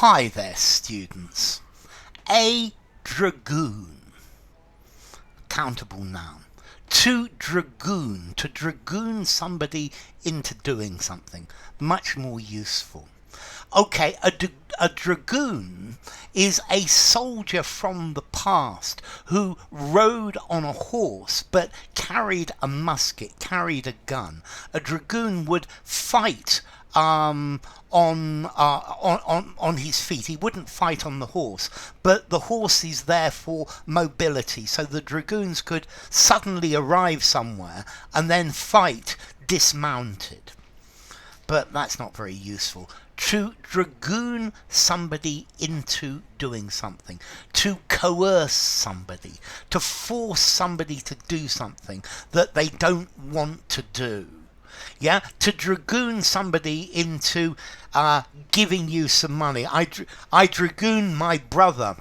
Hi there, students. A dragoon, countable noun. To dragoon somebody into doing something. Much more useful. Okay, a dragoon is a soldier from the past who rode on a horse but carried a musket, carried a gun. A dragoon would fight on his feet. He wouldn't fight on the horse, but the horse is there for mobility, so the dragoons could suddenly arrive somewhere and then fight dismounted. But that's not very useful. To dragoon somebody into doing something, to coerce somebody, to force somebody to do something that they don't want to do. Yeah, to dragoon somebody into giving you some money. I dragooned my brother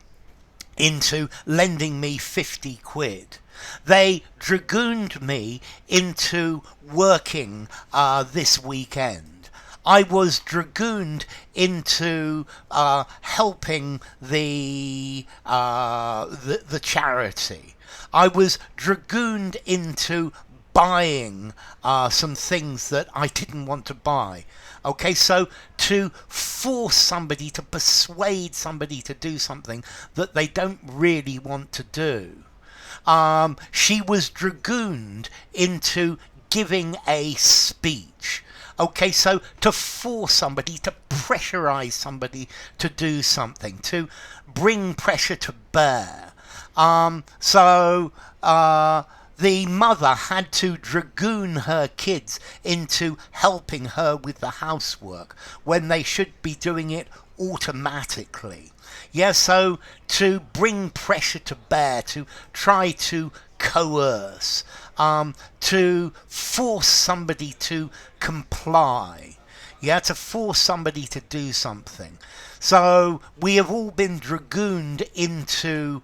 into lending me 50 quid. They dragooned me into working this weekend. I was dragooned into helping the charity. I was dragooned into buying some things that I didn't want to buy. Okay, so to force somebody, to persuade somebody to do something that they don't really want to do. She was dragooned into giving a speech. Okay, so to force somebody, to pressurize somebody to do something, to bring pressure to bear. The mother had to dragoon her kids into helping her with the housework when they should be doing it automatically. Yeah, so to bring pressure to bear, to try to coerce, to force somebody to comply. Yeah, to force somebody to do something. So we have all been dragooned into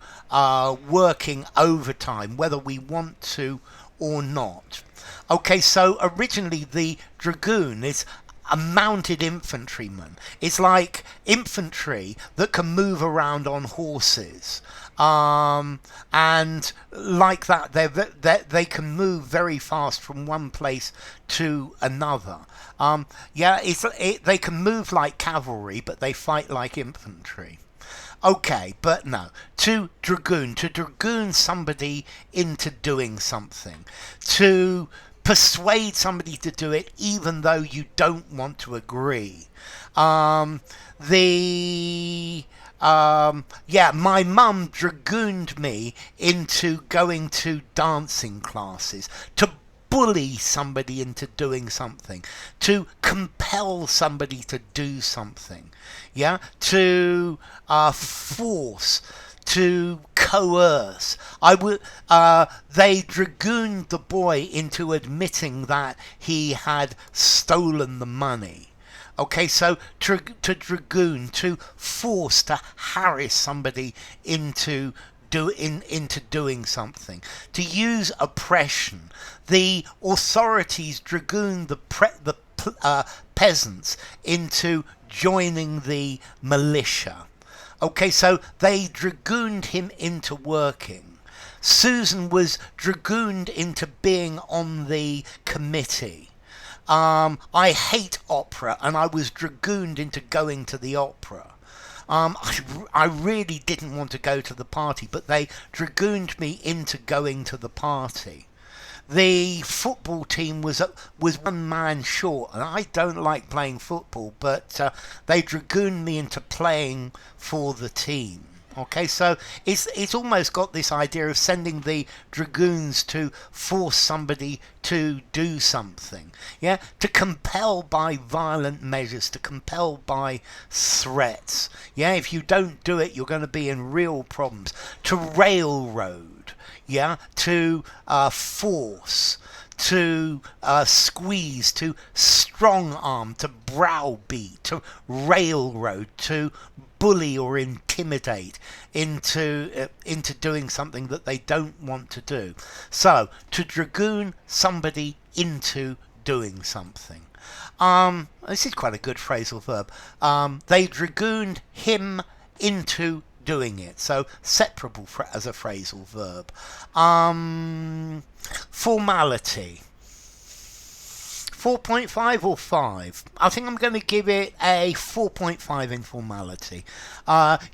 working overtime, whether we want to or not. Okay, so originally the dragoon is a mounted infantryman. It's like infantry that can move around on horses. And like that, they can move very fast from one place to another. They can move like cavalry, but they fight like infantry. Okay, but no. To dragoon somebody into doing something. To persuade somebody to do it even though you don't want to agree. My mum dragooned me into going to dancing classes, to bully somebody into doing something, to compel somebody to do something, yeah, to force, to coerce. They dragooned the boy into admitting that he had stolen the money. Okay, so to dragoon, to force, to harass somebody into doing something, to use oppression. The authorities dragooned the peasants into joining the militia. Okay, so they dragooned him into working. Susan was dragooned into being on the committee. I hate opera, and I was dragooned into going to the opera. I really didn't want to go to the party, but they dragooned me into going to the party. The football team was one man short, and I don't like playing football, but they dragooned me into playing for the team. Okay, so it's almost got this idea of sending the dragoons to force somebody to do something. Yeah, to compel by violent measures, to compel by threats. Yeah, if you don't do it, you're going to be in real problems. To railroad. Yeah, to force, to squeeze, to strong arm, to browbeat, to railroad, to bully or intimidate into doing something that they don't want to do. So, to dragoon somebody into doing something. This is quite a good phrasal verb. They dragooned him into doing it. So separable as a phrasal verb. Formality. 4.5 or 5? I think I'm going to give it a 4.5 in formality.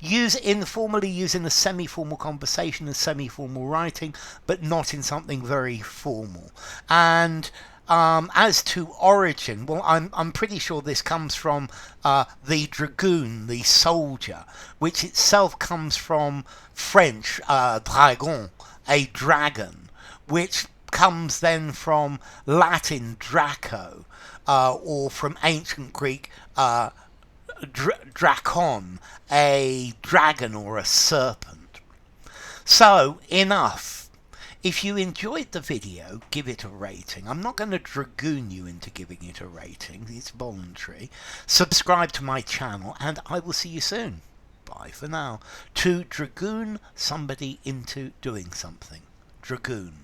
Use informally, use in a semi-formal conversation and semi-formal writing, but not in something very formal. And as to origin, well, I'm pretty sure this comes from the dragoon, the soldier, which itself comes from French dragon, a dragon, which comes then from Latin draco, or from ancient Greek drakon, a dragon or a serpent. So, enough. If you enjoyed the video, give it a rating. I'm not going to dragoon you into giving it a rating. It's voluntary. Subscribe to my channel, and I will see you soon. Bye for now. To dragoon somebody into doing something. Dragoon.